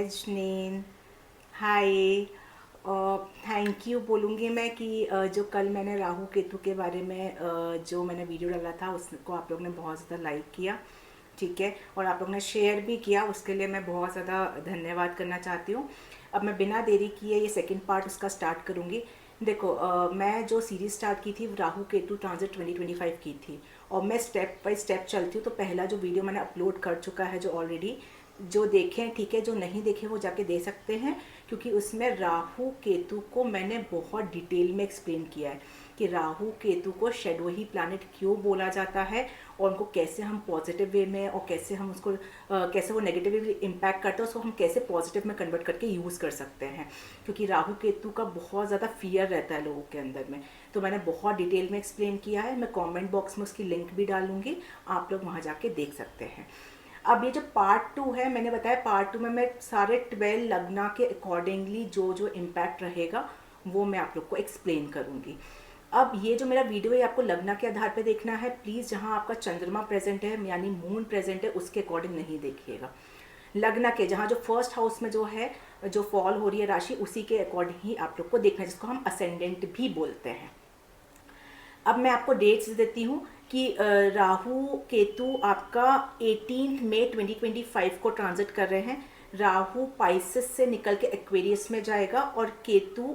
जनीन। Hi. Thank you बोलूँगी मैं कि जो कल मैंने राहु केतु के बारे में जो मैंने वीडियो डाला था उसको आप लोग ने बहुत ज़्यादा लाइक किया, ठीक है, और आप लोग ने शेयर भी किया, उसके लिए मैं बहुत ज़्यादा धन्यवाद करना चाहती हूँ। अब मैं बिना देरी किए ये सेकंड पार्ट उसका स्टार्ट करूँगी। देखो, मैं जो सीरीज़ स्टार्ट की थी राहु केतु ट्रांजिट 2025 की थी, और मैं स्टेप बाय स्टेप चलती हूँ। तो पहला जो वीडियो मैंने अपलोड कर चुका है, जो ऑलरेडी जो देखें ठीक है, जो नहीं देखे वो जाके दे सकते हैं, क्योंकि उसमें राहु केतु को मैंने बहुत डिटेल में एक्सप्लेन किया है कि राहु केतु को शैडो ही प्लैनेट क्यों बोला जाता है, और उनको कैसे हम पॉजिटिव वे में, और कैसे हम उसको कैसे वो नेगेटिवली इम्पैक्ट करते हैं उसको हम कैसे पॉजिटिव में कन्वर्ट करके यूज़ कर सकते हैं, क्योंकि राहु केतु का बहुत ज़्यादा फियर रहता है लोगों के अंदर में। तो मैंने बहुत डिटेल में एक्सप्लेन किया है, मैं कमेंट बॉक्स में उसकी लिंक भी डालूंगी, आप लोग वहाँ जाके देख सकते हैं। अब ये जो पार्ट 2 है, मैंने बताया पार्ट 2 में मैं सारे 12 लग्ना के अकॉर्डिंगली जो जो इम्पैक्ट रहेगा वो मैं आप लोग को एक्सप्लेन करूँगी। अब ये जो मेरा वीडियो है आपको लग्ना के आधार पे देखना है, प्लीज़ जहाँ आपका चंद्रमा प्रेजेंट है यानी मून प्रेजेंट है उसके अकॉर्डिंग नहीं देखिएगा। लग्न के जहाँ जो फर्स्ट हाउस में जो है, जो फॉल हो रही है राशि, उसी के अकॉर्डिंग ही आप लोग को देखना है, जिसको हम असेंडेंट भी बोलते हैं। अब मैं आपको डेट्स देती हूँ कि राहु केतु आपका 18 मई 2025 को ट्रांजिट कर रहे हैं। राहु पाइसेस से निकल के एक्वेरियस में जाएगा और केतु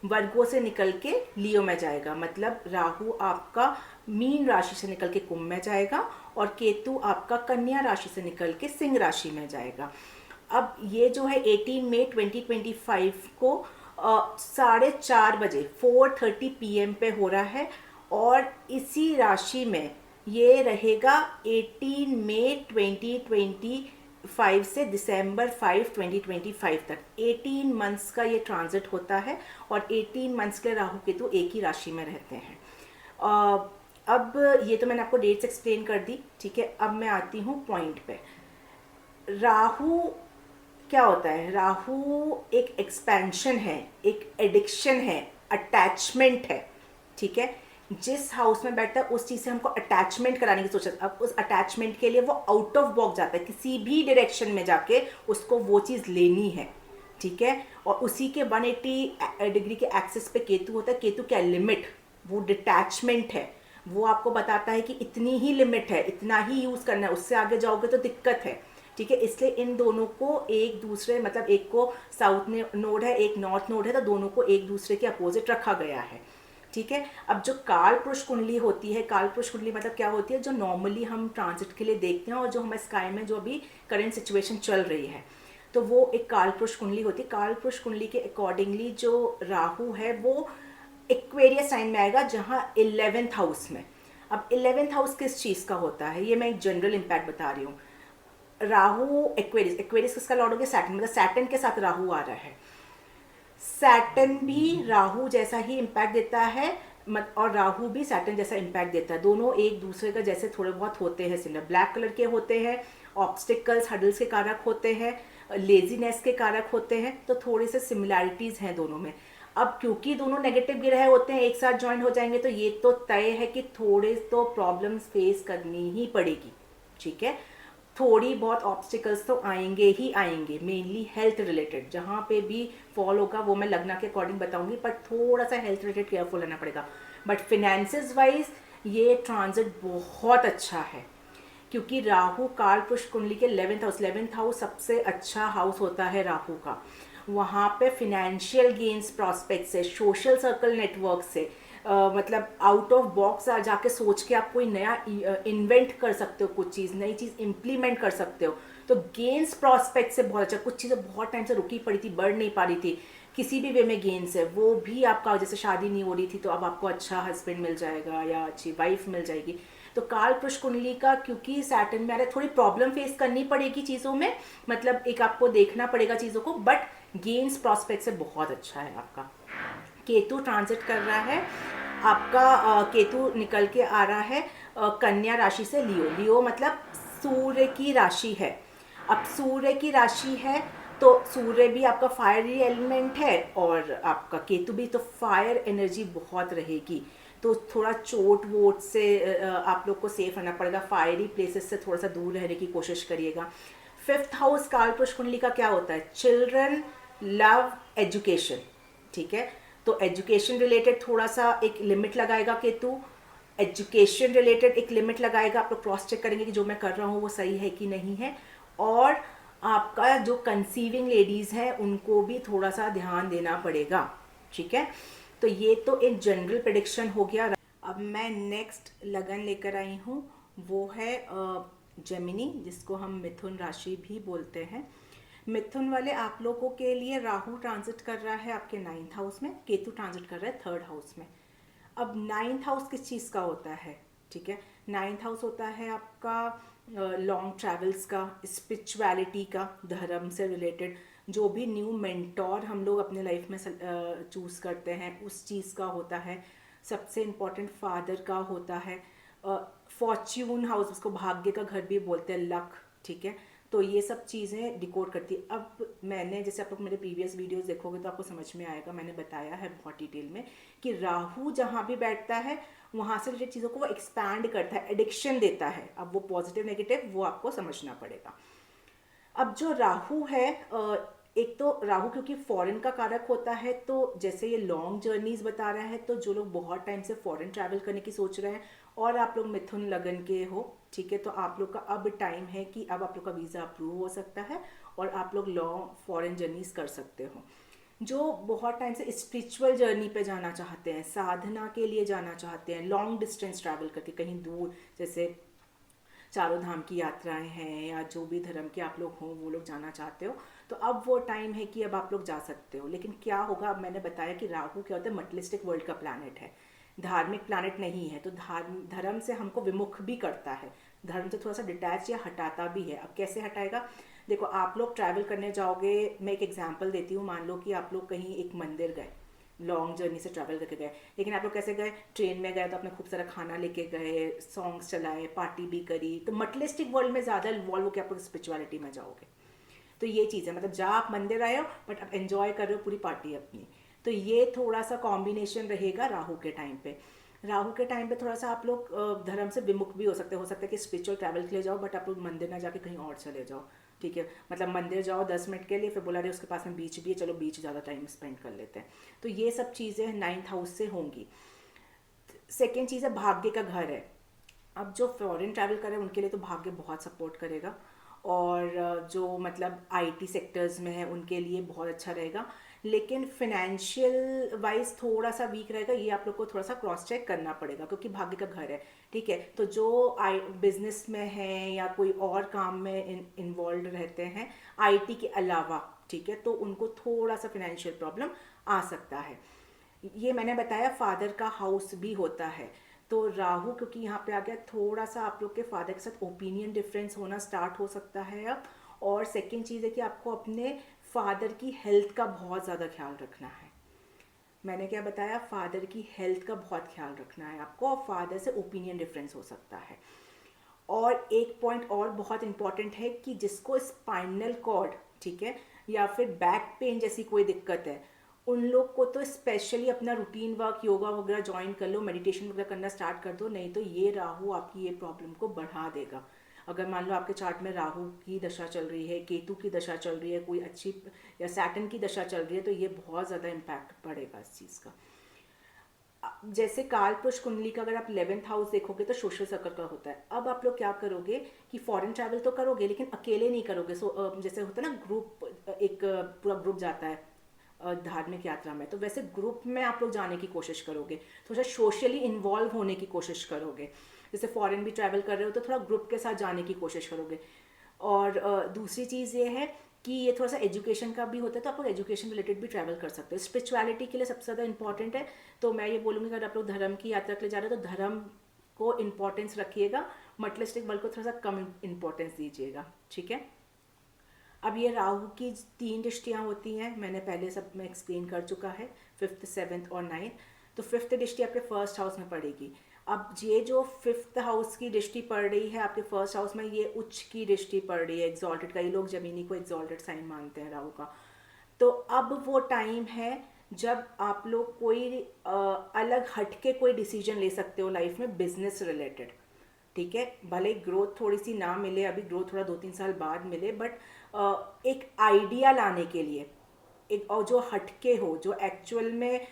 वर्गो से निकल के लियो में जाएगा। मतलब राहु आपका मीन राशि से निकल के कुंभ में जाएगा और केतु आपका कन्या राशि से निकल के सिंह राशि में जाएगा। अब ये जो है 18 मई 2025 को 4:30 बजे 4:30 PM पे हो रहा है, और इसी राशि में ये रहेगा 18 मई 2025 से दिसंबर 5 2025 तक। 18 मंथ्स का ये ट्रांजिट होता है, और 18 मंथ्स के राहु केतु एक ही राशि में रहते हैं। अब ये तो मैंने आपको डेट्स एक्सप्लेन कर दी, ठीक है। अब मैं आती हूँ पॉइंट पे। राहु क्या होता है? राहु एक एक्सपेंशन है, एक एडिक्शन है, अटैचमेंट है, ठीक है। जिस हाउस में बैठता है उस चीज़ से हमको अटैचमेंट कराने की सोच है। अब उस अटैचमेंट के लिए वो आउट ऑफ बॉक्स जाता है, किसी भी डायरेक्शन में जाके उसको वो चीज़ लेनी है, ठीक है। और उसी के 180 डिग्री के एक्सिस पे केतु होता है। केतु क्या लिमिट, वो डिटैचमेंट है, वो आपको बताता है कि इतनी ही लिमिट है, इतना ही यूज़ करना है, उससे आगे जाओगे तो दिक्कत है, ठीक है। इसलिए इन दोनों को एक दूसरे, मतलब एक को साउथ नोड है, एक नॉर्थ नोड है, तो दोनों को एक दूसरे के अपोजिट रखा गया है, ठीक है। अब जो काल पुरुष कुंडली होती है, काल पुरुष कुंडली मतलब क्या होती है? जो नॉर्मली हम ट्रांजिट के लिए देखते हैं और जो हमारे स्काई में जो अभी करंट सिचुएशन चल रही है, तो वो एक काल पुरुष कुंडली होती है। काल पुरुष कुंडली के अकॉर्डिंगली जो राहु है वो एक्वेरियस साइन में आएगा, जहाँ 11th हाउस में। अब 11th हाउस किस चीज़ का होता है, ये मैं एक जनरल इम्पैक्ट बता रही हूँ। राहु एक्वेरियस, एक्वेरियस किसका लॉर्ड हो गया? सैटर्न, मतलब सैटर्न के साथ राहु आ रहा है। सैटर्न भी राहु जैसा ही इम्पैक्ट देता है, और राहु भी सैटर्न जैसा इम्पैक्ट देता है। दोनों एक दूसरे का जैसे थोड़े बहुत होते हैं सिमिलर, ब्लैक कलर के होते हैं, ऑब्स्टिकल्स हडल्स के कारक होते हैं, लेजीनेस के कारक होते हैं, तो थोड़ी से सिमिलैरिटीज़ हैं दोनों में। अब क्योंकि दोनों नेगेटिव ग्रह होते हैं, एक साथ ज्वाइन हो जाएंगे, तो ये तो तय है कि थोड़े तो प्रॉब्लम्स फेस करनी ही पड़ेगी, ठीक है। थोड़ी बहुत ऑब्स्टिकल्स तो आएंगे ही आएंगे, मेनली हेल्थ रिलेटेड। जहाँ पे भी फॉल होगा वो मैं लग्न के अकॉर्डिंग बताऊंगी, पर थोड़ा सा हेल्थ रिलेटेड केयरफुल रहना पड़ेगा। बट फिनेंसेस वाइज ये ट्रांजिट बहुत अच्छा है, क्योंकि राहु काल पुरुष कुंडली के 11th हाउस सबसे अच्छा हाउस होता है राहु का। वहाँ पे फिनेंशियल गेन्स प्रॉस्पेक्ट से, सोशल सर्कल नेटवर्क से, मतलब आउट ऑफ बॉक्स जाके सोच के आप कोई नया इन्वेंट कर सकते हो, कुछ चीज़ नई चीज़ इम्प्लीमेंट कर सकते हो। तो गेन्स प्रॉस्पेक्ट से बहुत अच्छा। कुछ चीज़ें बहुत टाइम से रुकी पड़ी थी, बढ़ नहीं पा रही थी, किसी भी वे में गेन्स है, वो भी आपका, जैसे शादी नहीं हो रही थी तो अब आपको अच्छा हस्बैंड मिल जाएगा या अच्छी वाइफ मिल जाएगी। तो काल पुरुष कुंडली का क्योंकि सैटर्न में आ रहा है, थोड़ी प्रॉब्लम फेस करनी पड़ेगी चीज़ों में, मतलब एक आपको देखना पड़ेगा चीज़ों को, बट गेन्स प्रॉस्पेक्ट से बहुत अच्छा है आपका। केतु ट्रांजिट कर रहा है आपका, केतु निकल के आ रहा है कन्या राशि से लियो। लियो मतलब सूर्य की राशि है। अब सूर्य की राशि है तो सूर्य भी आपका फायरी एलिमेंट है, और आपका केतु भी, तो फायर एनर्जी बहुत रहेगी। तो थोड़ा चोट वोट से आप लोग को सेफ रहना पड़ेगा, फायरी प्लेसेस से थोड़ा सा दूर रहने की कोशिश करिएगा। 5th हाउस कालपुरुष कुंडली का क्या होता है? चिल्ड्रन, लव, एजुकेशन, ठीक है। तो एजुकेशन रिलेटेड थोड़ा सा एक लिमिट लगाएगा केतु, एजुकेशन रिलेटेड एक लिमिट लगाएगा। आप लोग क्रॉस चेक करेंगे कि जो मैं कर रहा हूँ वो सही है कि नहीं है। और आपका जो कंसीविंग लेडीज़ हैं उनको भी थोड़ा सा ध्यान देना पड़ेगा, ठीक है। तो ये तो एक जनरल प्रेडिक्शन हो गया। अब मैं नेक्स्ट लगन लेकर आई हूँ, वो है जेमिनी, जिसको हम मिथुन राशि भी बोलते हैं। मिथुन वाले आप लोगों के लिए राहु ट्रांजिट कर रहा है आपके 9th हाउस में, केतु ट्रांजिट कर रहा है 3rd हाउस में। अब 9th हाउस किस चीज़ का होता है? ठीक है, 9th हाउस होता है आपका लॉन्ग ट्रैवल्स का, स्पिरिचुअलिटी का, धर्म से रिलेटेड जो भी न्यू मेंटोर हम लोग अपने लाइफ में चूज़ करते हैं उस चीज़ का होता है। सबसे इम्पॉर्टेंट फादर का होता है। फॉर्च्यून हाउस, उसको भाग्य का घर भी बोलते हैं, लक, ठीक है। तो ये सब चीज़ें डिकोड करती है। अब मैंने, जैसे आप लोग मेरे प्रीवियस वीडियोस देखोगे तो आपको समझ में आएगा, मैंने बताया है बहुत डिटेल में कि राहु जहाँ भी बैठता है वहाँ से रिलेटेड चीज़ों को वो एक्सपैंड करता है, एडिक्शन देता है। अब वो पॉजिटिव नेगेटिव वो आपको समझना पड़ेगा। अब जो राहु है, एक तो राहु क्योंकि फॉरेन का कारक होता है, तो जैसे ये लॉन्ग जर्नीज बता रहा है, तो जो लोग बहुत टाइम से फॉरेन ट्रैवल करने की सोच रहे हैं और आप लोग मिथुन लगन के हो, ठीक है, तो आप लोग का अब टाइम है कि अब आप लोग का वीज़ा अप्रूव हो सकता है और आप लोग लॉन्ग फॉरेन जर्नीज कर सकते हो। जो बहुत टाइम से स्पिरिचुअल जर्नी पे जाना चाहते हैं, साधना के लिए जाना चाहते हैं, लॉन्ग डिस्टेंस ट्रैवल करके कहीं दूर, जैसे चारों धाम की यात्राएं हैं या जो भी धर्म के आप लोग हों वो लोग जाना चाहते हो, तो अब वो टाइम है कि अब आप लोग जा सकते हो। लेकिन क्या होगा, अब मैंने बताया कि राहु क्या होता है, मटेरियलिस्टिक वर्ल्ड का प्लैनेट है, धार्मिक प्लैनेट नहीं है। तो धर्म से हमको विमुख भी करता है, धर्म से थोड़ा सा डिटैच या हटाता भी है। अब कैसे हटाएगा? देखो, आप लोग ट्रैवल करने जाओगे, मैं एक एग्जाम्पल देती हूँ। मान लो कि आप लोग कहीं एक मंदिर गए, लॉन्ग जर्नी से ट्रैवल करके गए, लेकिन आप लोग कैसे गए? ट्रेन में गए तो आपने खूब सारा खाना लेके गए, सॉन्ग्स चलाए, पार्टी भी करी, तो मटेरियलिस्टिक वर्ल्ड में ज़्यादा इन्वॉल्व होकर आप लोग स्पिरिचुअलिटी में जाओगे। तो ये चीज़ है, मतलब जहाँ आप मंदिर आए हो बट आप एंजॉय कर रहे हो पूरी पार्टी अपनी। तो ये थोड़ा सा कॉम्बिनेशन रहेगा राहु के टाइम पे। राहु के टाइम पे थोड़ा सा आप लोग धर्म से विमुख भी हो सकता है कि स्पिरिचुअल ट्रैवल के लिए जाओ बट आप लोग मंदिर ना जाके कहीं और चले जाओ, ठीक है। मतलब मंदिर जाओ 10 मिनट के लिए, फिर बोला रहे उसके पास में बीच भी है, चलो बीच ज़्यादा टाइम स्पेंड कर लेते हैं। तो ये सब चीज़ें 9th हाउस से होंगी। सेकेंड चीज़ है, भाग्य का घर है। अब जो फॉरेन ट्रैवल कर रहे हैं उनके लिए तो भाग्य बहुत सपोर्ट करेगा, और जो मतलब आईटी सेक्टर्स में है उनके लिए बहुत अच्छा रहेगा। लेकिन फिनेंशियल वाइज थोड़ा सा वीक रहेगा, ये आप लोग को थोड़ा सा क्रॉस चेक करना पड़ेगा क्योंकि भाग्य का घर है, ठीक है। तो जो बिजनेस में है या कोई और काम में इन्वॉल्व रहते हैं आईटी के अलावा, ठीक है, तो उनको थोड़ा सा फिनेंशियल प्रॉब्लम आ सकता है। ये मैंने बताया फादर का हाउस भी होता है। तो राहु क्योंकि यहाँ पे आ गया, थोड़ा सा आप लोग के फादर के साथ ओपिनियन डिफरेंस होना स्टार्ट हो सकता है अब। और सेकंड चीज़ है कि आपको अपने फादर की हेल्थ का बहुत ज़्यादा ख्याल रखना है। मैंने क्या बताया? फादर की हेल्थ का बहुत ख्याल रखना है आपको, और फादर से ओपिनियन डिफरेंस हो सकता है। और एक पॉइंट और बहुत इंपॉर्टेंट है कि जिसको स्पाइनल कॉर्ड, ठीक है, या फिर बैक पेन जैसी कोई दिक्कत है, उन लोग को तो स्पेशली अपना रूटीन वर्क, योगा वगैरह ज्वाइन कर लो, मेडिटेशन वगैरह करना स्टार्ट कर दो, नहीं तो ये राहु आपकी ये प्रॉब्लम को बढ़ा देगा। अगर मान लो आपके चार्ट में राहु की दशा चल रही है, केतु की दशा चल रही है, कोई अच्छी, या सैटर्न की दशा चल रही है, तो ये बहुत ज़्यादा इम्पैक्ट पड़ेगा इस चीज़ का। जैसे काल पुरुष कुंडली का अगर आप 11th हाउस देखोगे तो सोशल सर्कल का होता है। अब आप लोग क्या करोगे कि फॉरेन ट्रैवल तो करोगे लेकिन अकेले नहीं करोगे। जैसे होता है ना ग्रुप, एक पूरा ग्रुप जाता है धार्मिक यात्रा में, तो वैसे ग्रुप में आप लोग जाने की कोशिश करोगे, थोड़ा सा सोशली इन्वॉल्व होने की कोशिश करोगे। जैसे फॉरेन भी ट्रैवल कर रहे हो तो थोड़ा ग्रुप के साथ जाने की कोशिश करोगे। और दूसरी चीज़ ये है कि ये थोड़ा सा एजुकेशन का भी होता है, तो आप लोग एजुकेशन रिलेटेड भी ट्रैवल कर सकते हो। स्पिरिचुअलिटी के लिए सबसे ज़्यादा इंपॉर्टेंट है, तो मैं ये बोलूँगी अगर आप लोग धर्म की यात्रा के लिए जा रहे हो तो धर्म को इम्पोर्टेंस रखिएगा, मटेरियलिस्टिक वर्ल्ड को थोड़ा सा कम इम्पोर्टेंस दीजिएगा, ठीक है। अब ये राहु की 3 दृष्टियाँ होती हैं, मैंने पहले सब में एक्सप्लेन कर चुका है, 5th 7th और 9th। तो 5th दृष्टि आपके फर्स्ट हाउस में पड़ेगी। अब ये जो 5th हाउस की दृष्टि पड़ रही है आपके फर्स्ट हाउस में, ये उच्च की दृष्टि पड़ रही है, एग्जॉल्टेड। कई लोग जमीनी को एग्जॉल्टेड साइन मानते हैं राहु का। तो अब वो टाइम है जब आप लोग कोई अलग हटके कोई डिसीजन ले सकते हो लाइफ में, बिजनेस रिलेटेड, ठीक है, भले ग्रोथ थोड़ी सी ना मिले अभी, ग्रोथ थोड़ा 2-3 साल बाद मिले, बट एक आइडिया लाने के लिए, एक और जो हटके हो, जो एक्चुअल में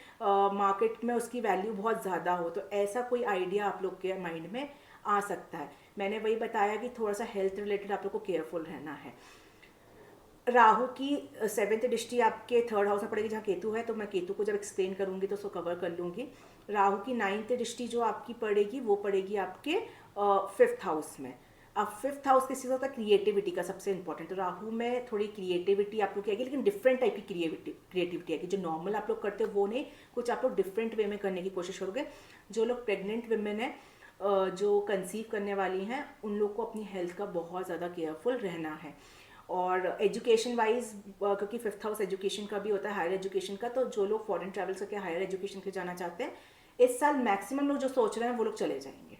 मार्केट में उसकी वैल्यू बहुत ज़्यादा हो, तो ऐसा कोई आइडिया आप लोग के माइंड में आ सकता है। मैंने वही बताया कि थोड़ा सा हेल्थ रिलेटेड आप लोग को केयरफुल रहना है। राहु की 7th दृष्टि आपके 3rd हाउस में पड़ेगी जहाँ केतु है, तो मैं केतु को जब एक्सप्लेन करूंगी तो उसको कवर कर लूंगी। राहु की 9th दृष्टि जो आपकी पड़ेगी वो पड़ेगी आपके 5th हाउस में। अब 5th हाउस किस चीज़ होता है, क्रिएटिविटी का, सबसे इंपॉर्टेंट। तो राहु में थोड़ी क्रिएटिविटी आप लोग की आएगी, लेकिन डिफरेंट टाइप की क्रिएटिविटी आएगी, जो नॉर्मल आप लोग करते हो वो नहीं, कुछ आप लोग डिफरेंट वे में करने की कोशिश करोगे। जो लोग प्रेग्नेंट वुमेन है, जो कंसीव करने वाली हैं, उन लोग को अपनी हेल्थ का बहुत ज़्यादा केयरफुल रहना है। और एजुकेशन वाइज, क्योंकि 5th हाउस एजुकेशन का भी होता है, हायर एजुकेशन का, तो जो लोग फॉरेन ट्रैवल करके हायर एजुकेशन के जाना चाहते हैं, इस साल मैक्सिमम लोग जो सोच रहे हैं वो लोग चले जाएंगे।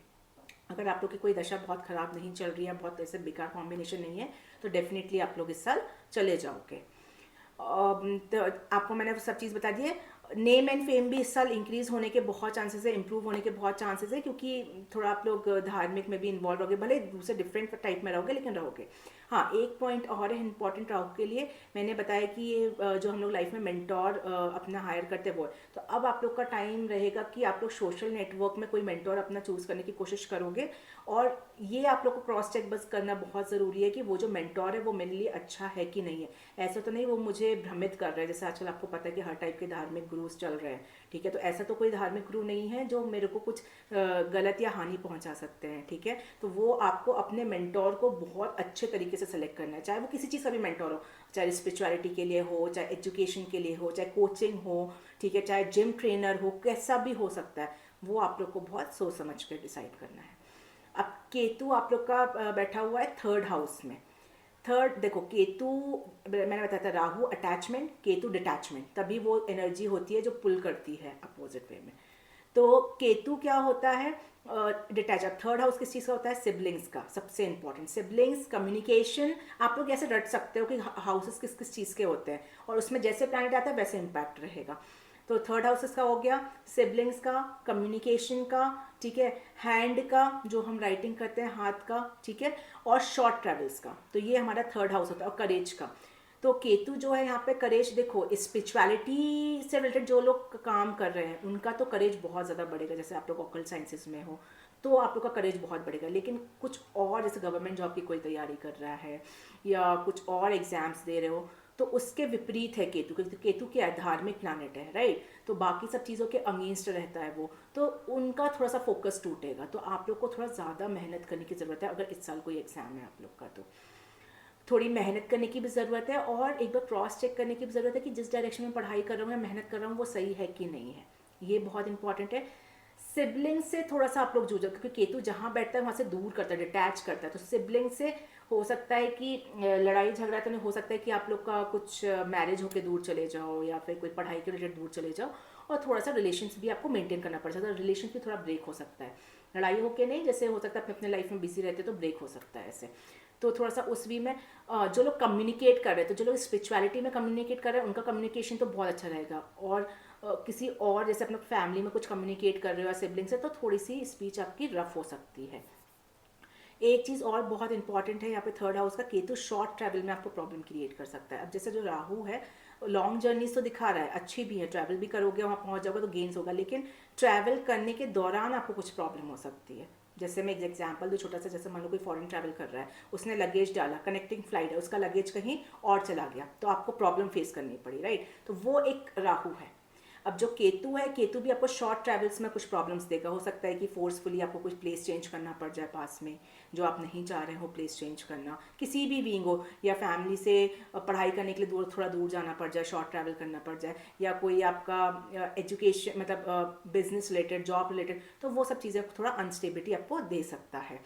अगर आप लोग की कोई दशा बहुत ख़राब नहीं चल रही है, बहुत ऐसे बेकार कॉम्बिनेशन नहीं है, तो डेफिनेटली आप लोग इस साल चले जाओगे। तो आपको मैंने सब चीज़ बता दी है। नेम एंड फेम भी इस साल इंक्रीज होने के बहुत चांसेस है, इंप्रूव होने के बहुत चांसेस है, क्योंकि थोड़ा आप लोग धार्मिक में भी इन्वॉल्व रहोगे, भले दूसरे डिफरेंट टाइप में रहोगे लेकिन रहोगे। हाँ, एक पॉइंट और है इंपॉर्टेंट राहु के लिए, मैंने बताया कि ये जो हम लोग लाइफ में मेंटोर अपना हायर करते हैं वो, तो अब आप लोग का टाइम रहेगा कि आप लोग सोशल नेटवर्क में कोई मेंटोर अपना चूज़ करने की कोशिश करोगे, और ये आप लोग को क्रॉस चेक बस करना बहुत ज़रूरी है कि वो जो मेंटोर है वो मेरे लिए अच्छा है कि नहीं है। ऐसा तो नहीं वो मुझे भ्रमित कर रहा है, जैसे आजकल आपको पता है कि हर टाइप के धार्मिक गुरुज चल रहे हैं, ठीक है, तो ऐसा तो कोई धार्मिक गुरु नहीं है जो मेरे को कुछ गलत या हानि पहुंचा सकते हैं, ठीक है। तो वो आपको अपने मेंटोर को बहुत अच्छे तरीके से सेलेक्ट करना है, चाहे वो किसी चीज़ का भी मेंटोर हो, चाहे स्पिरिचुअलिटी के लिए हो, चाहे एजुकेशन के लिए हो, चाहे कोचिंग हो, ठीक है, चाहे जिम ट्रेनर हो, कैसा भी हो सकता है, वो आप लोग को बहुत सोच समझ कर डिसाइड करना है। अब केतु आप लोग का बैठा हुआ है 3rd हाउस में। थर्ड देखो, केतु मैंने बताया था, राहु अटैचमेंट, केतु डिटैचमेंट, तभी वो एनर्जी होती है जो पुल करती है अपोजिट वे में। तो केतु क्या होता है, डिटैच। अब 3rd हाउस किस चीज़ का होता है, सिबलिंग्स का, सबसे इंपॉर्टेंट सिबलिंग्स, कम्युनिकेशन। आप लोग ऐसे रट सकते हो कि हाउसेस किस किस चीज़ के होते हैं, और उसमें जैसे प्लैनेट आता है वैसे इम्पैक्ट रहेगा। तो 3rd हाउस इसका हो गया, सिबलिंग्स का, कम्युनिकेशन का, ठीक है, हैंड का, जो हम राइटिंग करते हैं हाथ का, ठीक है, और शॉर्ट ट्रेवल्स का, तो ये हमारा 3rd हाउस होता है। और करेज का, तो केतु जो है यहाँ पे करेज, देखो स्पिरिचुअलिटी से रिलेटेड जो लोग काम कर रहे हैं उनका तो करेज बहुत ज़्यादा बढ़ेगा, जैसे आप लोग ऑकल्ट साइंसेस में हो तो आप लोग का करेज बहुत बढ़ेगा। लेकिन कुछ और, जैसे गवर्नमेंट जॉब की कोई तैयारी कर रहा है या कुछ और एग्जाम्स दे रहे हो, तो उसके विपरीत है केतु, क्योंकि केतु के धार्मिक प्लैनेट है, राइट, तो बाकी सब चीज़ों के अगेंस्ट रहता है वो, तो उनका थोड़ा सा फोकस टूटेगा। तो आप लोग को थोड़ा ज़्यादा मेहनत करने की ज़रूरत है, अगर इस साल कोई एग्ज़ाम है आप लोग का तो थोड़ी मेहनत करने की भी ज़रूरत है, और एक बार क्रॉस चेक करने की भी ज़रूरत है कि जिस डायरेक्शन में पढ़ाई कर रहा हूँ या मेहनत कर रहा हूँ वो सही है कि नहीं है, ये बहुत इंपॉर्टेंट है। सिबलिंग से थोड़ा सा आप लोग जूझो, क्योंकि केतु जहाँ बैठता है वहाँ से दूर करता है, डिटैच करता है, तो सिबलिंग से हो सकता है कि लड़ाई झगड़ा तो नहीं, हो सकता है कि आप लोग का कुछ मैरिज होकर दूर चले जाओ, या फिर कोई पढ़ाई के रिलेटेड दूर चले जाओ, और थोड़ा सा रिलेशंस भी आपको मेंटेन करना पड़ सकता है, रिलेशन भी थोड़ा ब्रेक हो सकता है, लड़ाई होके नहीं, जैसे हो सकता है अपने लाइफ में बिजी रहते तो ब्रेक हो सकता है ऐसे। तो थोड़ा सा उस वी में जो लोग कम्युनिकेट कर रहे हैं, तो जो लोग स्पिरिचुअलिटी में कम्युनिकेट कर रहे हैं उनका कम्युनिकेशन तो बहुत अच्छा रहेगा, और किसी और जैसे अपने फैमिली में कुछ कम्युनिकेट कर रहे हो या सिबलिंग से, तो थोड़ी सी स्पीच आपकी रफ हो सकती है। एक चीज़ और बहुत इंपॉर्टेंट है यहाँ पे 3rd हाउस का, केतु शॉर्ट ट्रैवल में आपको प्रॉब्लम क्रिएट कर सकता है। अब जैसे जो राहु है लॉन्ग जर्नीज तो दिखा रहा है, अच्छी भी है, ट्रैवल भी करोगे वहाँ पहुँच जाओगे तो गेन्स होगा, लेकिन ट्रैवल करने के दौरान आपको कुछ प्रॉब्लम हो सकती है। जैसे मैं एक एग्जाम्पल दूँ छोटा सा, जैसे मान लो कोई फॉरेन ट्रैवल कर रहा है, उसने लगेज डाला, कनेक्टिंग फ्लाइट है, उसका लगेज कहीं और चला गया, तो आपको प्रॉब्लम फेस करनी पड़ी, राइट, तो वो एक राहु है। अब जो केतु है, केतु भी आपको शॉर्ट ट्रैवल्स में कुछ प्रॉब्लम्स देगा, हो सकता है कि फोर्सफुली आपको कुछ प्लेस चेंज करना पड़ जाए पास में, जो आप नहीं चाह रहे हो प्लेस चेंज करना, किसी भी विंग हो, या फैमिली से पढ़ाई करने के लिए दूर, थोड़ा दूर जाना पड़ जाए, शॉर्ट ट्रैवल करना पड़ जाए, या कोई आपका एजुकेशन मतलब बिजनेस रिलेटेड, जॉब रिलेटेड, तो वो सब चीज़ें थोड़ा अनस्टेबिलिटी आपको दे सकता है।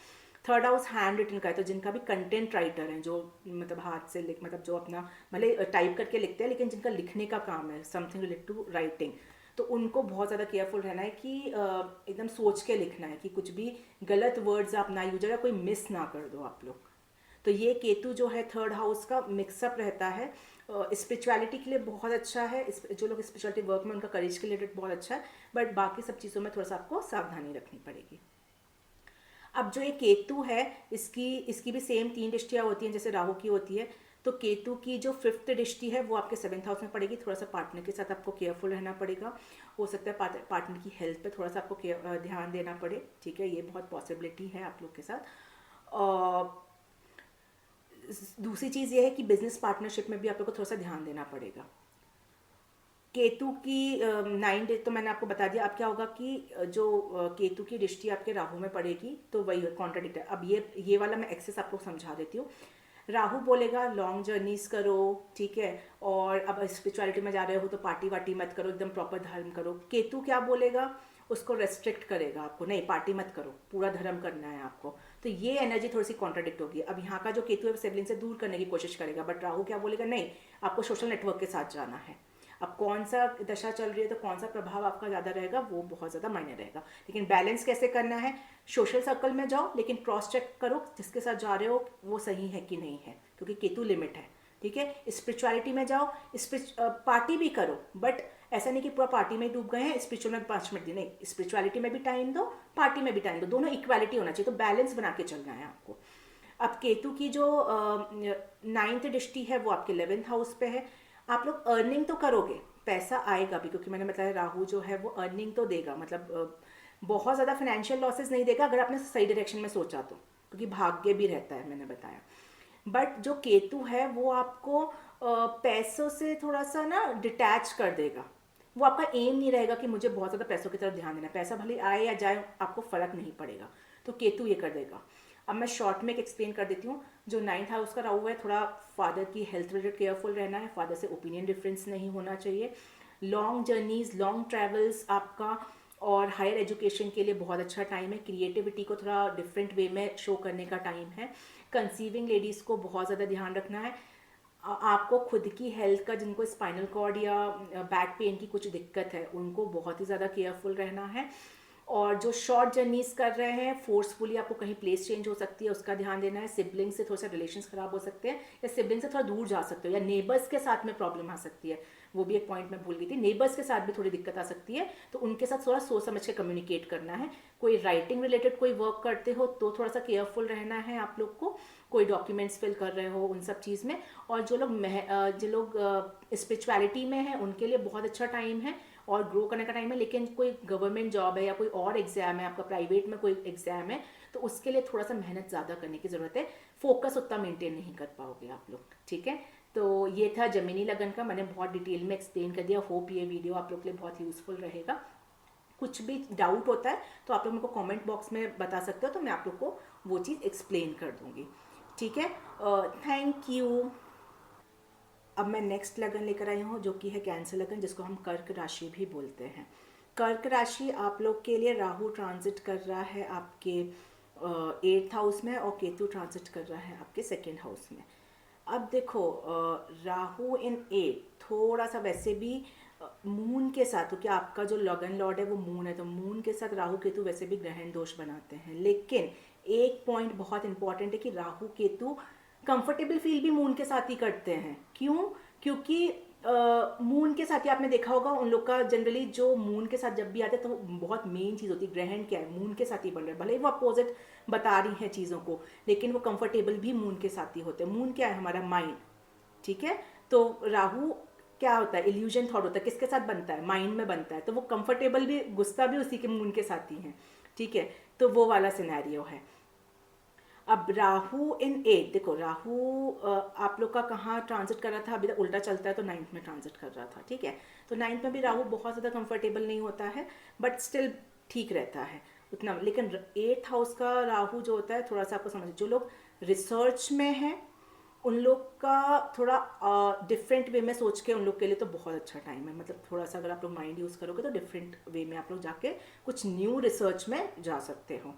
3rd हाउस हैंड रिटन का है, तो जिनका भी कंटेंट राइटर है, जो मतलब हाथ से लिख, मतलब जो अपना भले टाइप करके लिखते हैं, लेकिन जिनका लिखने का काम है, समथिंग रिलेटेड टू राइटिंग, तो उनको बहुत ज़्यादा केयरफुल रहना है कि एकदम सोच के लिखना है कि कुछ भी गलत वर्ड्स आप ना यूज या कोई मिस ना कर दो आप लोग। तो ये केतु जो है 3rd हाउस का मिक्सअप रहता है, स्पिरिचुअलिटी के लिए बहुत अच्छा है, जो लोग स्पिरिचुअलिटी वर्क में उनका करेज के रिलेटेड बहुत अच्छा है, बट बाकी सब चीज़ों में थोड़ा सा आपको सावधानी रखनी पड़ेगी। अब जो ये केतु है, इसकी इसकी भी सेम 3 दृष्टियाँ होती हैं जैसे राहु की होती है। तो केतु की जो 5th दृष्टि है वो आपके 7th हाउस में पड़ेगी। थोड़ा सा पार्टनर के साथ आपको केयरफुल रहना पड़ेगा। हो सकता है पार्टनर की हेल्थ पे थोड़ा सा आपको ध्यान देना पड़े, ठीक है, ये बहुत पॉसिबिलिटी है आप लोग के साथ। दूसरी चीज़ ये है कि बिजनेस पार्टनरशिप में भी आप लोग को थोड़ा सा ध्यान देना पड़ेगा। केतु की 9 डेज तो मैंने आपको बता दिया। अब क्या होगा कि जो केतु की दृष्टि आपके राहु में पड़ेगी तो वही कॉन्ट्राडिक्ट है। अब ये वाला मैं एक्सेस आपको समझा देती हूँ। राहु बोलेगा लॉन्ग जर्नीज करो, ठीक है, और अब स्पिरिचुअलिटी में जा रहे हो तो पार्टी वार्टी मत करो, एकदम प्रॉपर धर्म करो। केतु क्या बोलेगा, उसको रेस्ट्रिक्ट करेगा आपको, नहीं पार्टी मत करो, पूरा धर्म करना है आपको। तो ये एनर्जी थोड़ी सी कॉन्ट्राडिक्ट होगी। अब यहाँ का जो केतु है सिबलिंग से दूर करने की कोशिश करेगा, बट राहु क्या बोलेगा, नहीं आपको सोशल नेटवर्क के साथ जाना है। अब कौन सा दशा चल रही है तो कौन सा प्रभाव आपका ज़्यादा रहेगा वो बहुत ज़्यादा मायने रहेगा। लेकिन बैलेंस कैसे करना है, सोशल सर्कल में जाओ लेकिन क्रॉस चेक करो जिसके साथ जा रहे हो वो सही है कि नहीं है, क्योंकि केतु लिमिट है, ठीक है। स्पिरिचुअलिटी में जाओ, पार्टी भी करो, बट ऐसा नहीं कि पूरा पार्टी में डूब गए हैं, स्पिरिचुअल में 5 मिनट दी, नहीं, स्पिरिचुअलिटी में भी टाइम दो, पार्टी में भी टाइम दो, दोनों इक्वालिटी होना चाहिए। तो बैलेंस बना के चलना है आपको। अब केतु की जो 9th दृष्टि है वो आपके 11th हाउस पे है। आप लोग अर्निंग तो करोगे, पैसा आएगा भी, क्योंकि मैंने बताया राहु जो है वो अर्निंग तो देगा, मतलब बहुत ज़्यादा फाइनेंशियल लॉसेस नहीं देगा अगर आपने सही डायरेक्शन में सोचा तो, क्योंकि भाग्य भी रहता है मैंने बताया। बट जो केतु है वो आपको पैसों से थोड़ा सा ना डिटैच कर देगा। वो आपका एम नहीं रहेगा कि मुझे बहुत ज़्यादा पैसों की तरफ ध्यान देना, पैसा भले आए या जाए आपको फ़र्क नहीं पड़ेगा। तो केतु ये कर देगा। अब मैं शॉर्ट में एक एक्सप्लेन कर देती हूँ। जो 9th हाउस का राहु है, थोड़ा फादर की हेल्थ रिलेटेड केयरफुल रहना है, फादर से ओपिनियन डिफरेंस नहीं होना चाहिए। लॉन्ग जर्नीज, लॉन्ग ट्रैवल्स आपका और हायर एजुकेशन के लिए बहुत अच्छा टाइम है। क्रिएटिविटी को थोड़ा डिफरेंट वे में शो करने का टाइम है। कंसीविंग लेडीज़ को बहुत ज़्यादा ध्यान रखना है। आपको खुद की हेल्थ का, जिनको स्पाइनल कॉर्ड या बैक पेन की कुछ दिक्कत है, उनको बहुत ही ज़्यादा केयरफुल रहना है। और जो शॉर्ट जर्नीज कर रहे हैं, फोर्सफुली आपको कहीं प्लेस चेंज हो सकती है, उसका ध्यान देना है। सिबलिंग से थोड़ा सा रिलेशंस खराब हो सकते हैं, या सिबलिंग से थोड़ा दूर जा सकते हो, या नेबर्स के साथ में प्रॉब्लम आ सकती है। वो भी एक पॉइंट मैं भूल गई थी, नेबर्स के साथ भी थोड़ी दिक्कत आ सकती है, तो उनके साथ थोड़ा सोच समझ के कम्युनिकेट करना है। कोई राइटिंग रिलेटेड कोई वर्क करते हो तो थोड़ा सा केयरफुल रहना है आप लोग को। कोई डॉक्यूमेंट्स फिल कर रहे हो, उन सब चीज़ में। और जो लोग स्पिरिचुअलिटी में है उनके लिए बहुत अच्छा टाइम है और ग्रो करने का टाइम है। लेकिन कोई गवर्नमेंट जॉब है या कोई और एग्जाम है, आपका प्राइवेट में कोई एग्जाम है, तो उसके लिए थोड़ा सा मेहनत ज़्यादा करने की ज़रूरत है। फोकस उतना मेंटेन नहीं कर पाओगे आप लोग, ठीक है। तो ये था जमीनी लगन का, मैंने बहुत डिटेल में एक्सप्लेन कर दिया। होप ये वीडियो आप लोग के लिए बहुत यूजफुल रहेगा। कुछ भी डाउट होता है तो आप लोग मेरे को कमेंट बॉक्स में बता सकते हो, तो मैं आप लोग को वो चीज़ एक्सप्लेन कर दूंगी, ठीक है। Thank you. अब मैं नेक्स्ट लगन लेकर आई हूँ जो कि है कैंसर लगन, जिसको हम कर्क राशि भी बोलते हैं। कर्क राशि आप लोग के लिए राहु ट्रांजिट कर रहा है आपके 8th हाउस में, और केतु ट्रांजिट कर रहा है आपके 2nd हाउस में। अब देखो, राहु इन 8 थोड़ा सा वैसे भी मून के साथ, तो क्या आपका जो लगन लॉर्ड है वो मून है, तो मून के साथ राहु केतु वैसे भी ग्रहण दोष बनाते हैं। लेकिन एक पॉइंट बहुत इंपॉर्टेंट है कि राहु केतु कंफर्टेबल फील भी मून के साथ ही करते हैं। क्यों? क्योंकि मून के साथ ही आपने देखा होगा उन लोग का जनरली, जो मून के साथ जब भी आते हैं तो बहुत मेन चीज़ होती है, ग्रहण क्या है, मून के साथ ही बन रहे हैं। भले वो अपोजिट बता रही हैं चीज़ों को, लेकिन वो कंफर्टेबल भी मून के साथ ही होते हैं। मून क्या है? हमारा माइंड, ठीक है। तो राहु क्या होता है? इल्यूजन थॉट होता है, किसके साथ बनता है? माइंड में बनता है। तो वो कंफर्टेबल भी, गुस्सा भी उसी के मून के साथ ही है, ठीक है। तो वो वाला सिनेरियो है। अब राहु इन 8, देखो राहु आप लोग का कहाँ ट्रांजिट कर रहा था, अभी तक उल्टा चलता है तो 9th में ट्रांजिट कर रहा था, ठीक है। तो 9th में भी राहु बहुत ज़्यादा कंफर्टेबल नहीं होता है, बट स्टिल ठीक रहता है उतना। लेकिन 8th हाउस का राहु जो होता है, थोड़ा सा आपको समझ, जो लोग रिसर्च में हैं उन लोग का थोड़ा डिफरेंट वे में सोच के, उन लोग के लिए तो बहुत अच्छा टाइम है। मतलब थोड़ा सा अगर आप लोग माइंड यूज़ करोगे तो डिफरेंट वे में आप लोग जाके कुछ न्यू रिसर्च में जा सकते हो।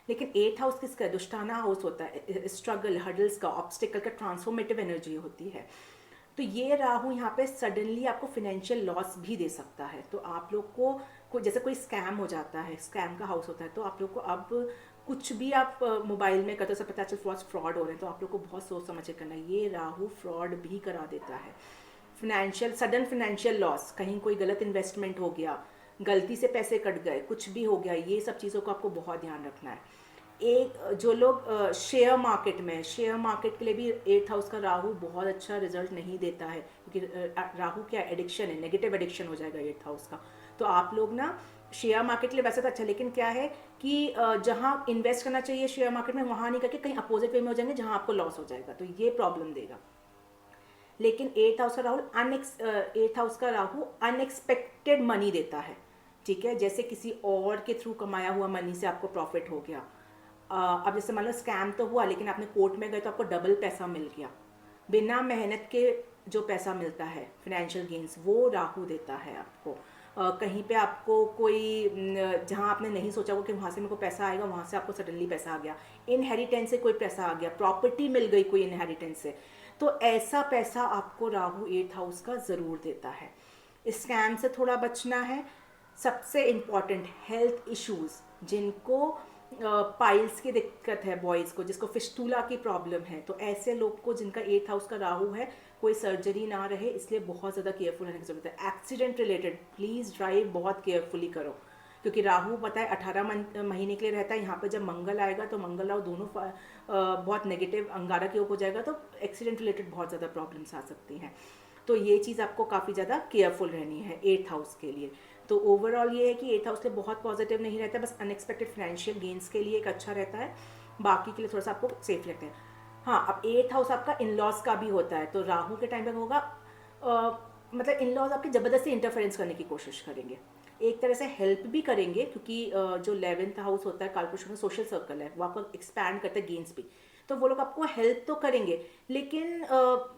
लेकिन 8th हाउस किसका? दुष्टाना हाउस होता है, स्ट्रगल, हर्डल्स का, ऑब्स्टिकल का, ट्रांसफॉर्मेटिव एनर्जी होती है। तो ये राहु यहाँ पे सडनली आपको फिनेंशियल लॉस भी दे सकता है। तो आप लोग को जैसे कोई स्कैम हो जाता है, स्कैम का हाउस होता है, तो आप लोग को अब कुछ भी आप मोबाइल में करते हो, सब पता चल फ्रॉड हो रहे हैं, तो आप लोग को बहुत सोच समझ के करना है। ये राहु फ्रॉड भी करा देता है। सडन फिनेंशियल लॉस, कहीं कोई गलत इन्वेस्टमेंट हो गया, गलती से पैसे कट गए, कुछ भी हो गया, ये सब चीज़ों को आपको बहुत ध्यान रखना है। एक जो लोग शेयर मार्केट में, शेयर मार्केट के लिए भी 8th हाउस का राहु बहुत अच्छा रिजल्ट नहीं देता है, क्योंकि राहु क्या एडिक्शन है, नेगेटिव एडिक्शन हो जाएगा 8th हाउस का। तो आप लोग ना शेयर मार्केट के लिए वैसे तो अच्छा, लेकिन क्या है कि जहाँ इन्वेस्ट करना चाहिए शेयर मार्केट में वहाँ नहीं करके कहीं अपोजिट वे में हो जाएंगे जहाँ आपको लॉस हो जाएगा, तो ये प्रॉब्लम देगा। लेकिन 8th हाउस का राहु अनएक्सपेक्टेड मनी देता है, ठीक है। जैसे किसी और के थ्रू कमाया हुआ मनी से आपको प्रॉफिट हो गया। अब जैसे मान लो स्कैम तो हुआ, लेकिन आपने कोर्ट में गए तो आपको डबल पैसा मिल गया। बिना मेहनत के जो पैसा मिलता है, फाइनेंशियल गेन्स, वो राहु देता है आपको। कहीं पे आपको कोई जहाँ आपने नहीं सोचा हो कि वहाँ से मेरे को पैसा आएगा, वहाँ से आपको सडनली पैसा आ गया। इनहेरिटेंस से कोई पैसा आ गया, प्रॉपर्टी मिल गई कोई इनहेरिटेंस से, तो ऐसा पैसा आपको राहु 8th हाउस का ज़रूर देता है। स्कैम से थोड़ा बचना है। सबसे इम्पॉर्टेंट, हेल्थ इश्यूज़, जिनको पाइल्स की दिक्कत है, बॉयज़ को जिसको फिस्टूला की प्रॉब्लम है, तो ऐसे लोग को जिनका 8th हाउस का राहु है, कोई सर्जरी ना रहे, इसलिए बहुत ज़्यादा केयरफुल रहने की ज़रूरत है। एक्सीडेंट रिलेटेड प्लीज़ ड्राइव बहुत केयरफुली करो, क्योंकि राहु पता है 18 महीने के लिए रहता है। यहाँ पे जब मंगल आएगा तो मंगल राहु दोनों बहुत नेगेटिव अंगारा के ऊपर हो जाएगा, तो एक्सीडेंट रिलेटेड बहुत ज़्यादा प्रॉब्लम्स आ सकती हैं। तो ये चीज़ आपको काफ़ी ज़्यादा केयरफुल रहनी है 8th हाउस के लिए। तो ओवरऑल ये है कि 8th हाउस के लिए बहुत पॉजिटिव नहीं रहता है, बस अनएक्सपेक्टेड फाइनेंशियल गेन्स के लिए एक अच्छा रहता है, बाकी के लिए थोड़ा सा आपको सेफ रखते हैं। हाँ, अब 8th हाउस आपका इन लॉज का भी होता है, तो राहु के टाइम पे होगा मतलब इन लॉज आपकी ज़बरदस्ती इंटरफेरेंस करने की कोशिश करेंगे, एक तरह से हेल्प भी करेंगे, क्योंकि जो 11th हाउस होता है कालपुरुष में सोशल सर्कल है, वो आपको एक्सपैंड करता है गेन्स भी, तो वो लोग आपको हेल्प तो करेंगे, लेकिन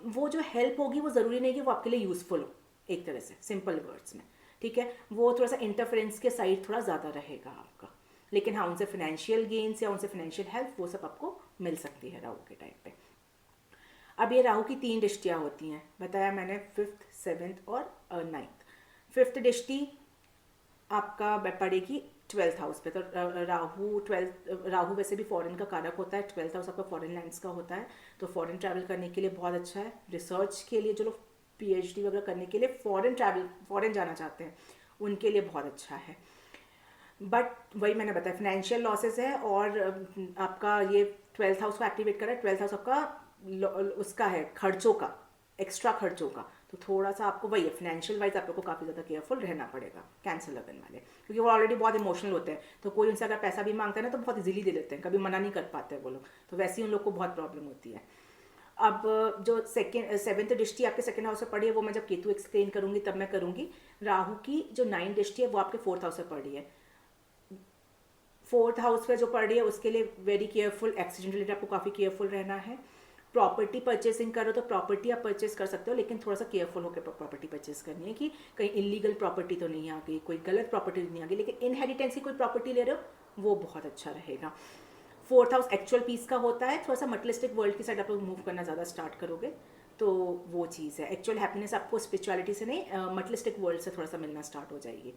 वो जो हेल्प होगी वो ज़रूरी नहीं कि वो आपके लिए यूज़फुल हो, एक तरह से सिंपल वर्ड्स में, ठीक है। वो थोड़ा सा इंटरफेरेंस के साइड थोड़ा ज़्यादा रहेगा आपका, लेकिन हाँ उनसे फाइनेंशियल गेन्स या उनसे फाइनेंशियल हेल्प वो सब आपको मिल सकती है राहु के टाइम पे। अब ये राहु की 3 दृष्टियाँ होती हैं, बताया मैंने, 5th 7th और 9th। 5th दृष्टि आपका पड़ेगी 12th हाउस पे, तो राहु वैसे भी फॉरेन का कारक होता है, 12th हाउस आपका फॉरेन लैंड्स का होता है, तो फॉरेन ट्रैवल करने के लिए बहुत अच्छा है। रिसर्च के लिए जो लोग PhD वगैरह करने के लिए फॉरेन जाना चाहते हैं, उनके लिए बहुत अच्छा है। बट वही मैंने बताया, फाइनेंशियल लॉसेस है, और आपका ये 12th हाउस को एक्टिवेट कर रहा है। 12th हाउस आपका उसका है खर्चों का, एक्स्ट्रा खर्चों का, तो थोड़ा सा आपको वही है, फाइनेंशियल वाइज आप लोग को काफ़ी ज़्यादा केयरफुल रहना पड़ेगा कैंसर लगन वाले, क्योंकि वो ऑलरेडी बहुत इमोशनल होते हैं, तो कोई उनसे अगर पैसा भी मांगता है ना तो बहुत इजीली दे देते हैं, कभी मना नहीं कर पाते वो लोग, तो वैसे ही उन लोग को बहुत प्रॉब्लम होती है। अब जो 7th दृष्टि आपके 2nd हाउस से पड़ी है, वो मैं जब केतु एक्सप्लेन करूंगी तब मैं करूंगी। राहु की जो 9th दृष्टि है वो आपके 4th हाउस से पड़ी है। 4th हाउस पे जो पड़ रही है उसके लिए वेरी केयरफुल, एक्सीडेंट रिलेटेड आपको काफ़ी केयरफुल रहना है। प्रॉपर्टी परचेसिंग करो तो प्रॉपर्टी आप परचेस कर सकते हो, लेकिन थोड़ा सा केयरफुल होकर प्रॉपर्टी परचेस करनी है कि कहीं इलीगल प्रॉपर्टी तो नहीं आ गई, कोई गलत प्रॉपर्टी नहीं आ गई। लेकिन इनहेरिटेंस की कोई प्रॉपर्टी ले रहे हो वो बहुत अच्छा रहेगा। 4th हाउस एक्चुअल पीस का होता है, थोड़ा सा मटेरियलिस्टिक वर्ल्ड की साइड आप लोग मूव करना ज़्यादा स्टार्ट करोगे, तो वो चीज़ है। एक्चुअल हैप्पीनेस आपको स्पिरिचुअलिटी से नहीं, मटेरियलिस्टिक वर्ल्ड से थोड़ा सा मिलना स्टार्ट हो जाएगी,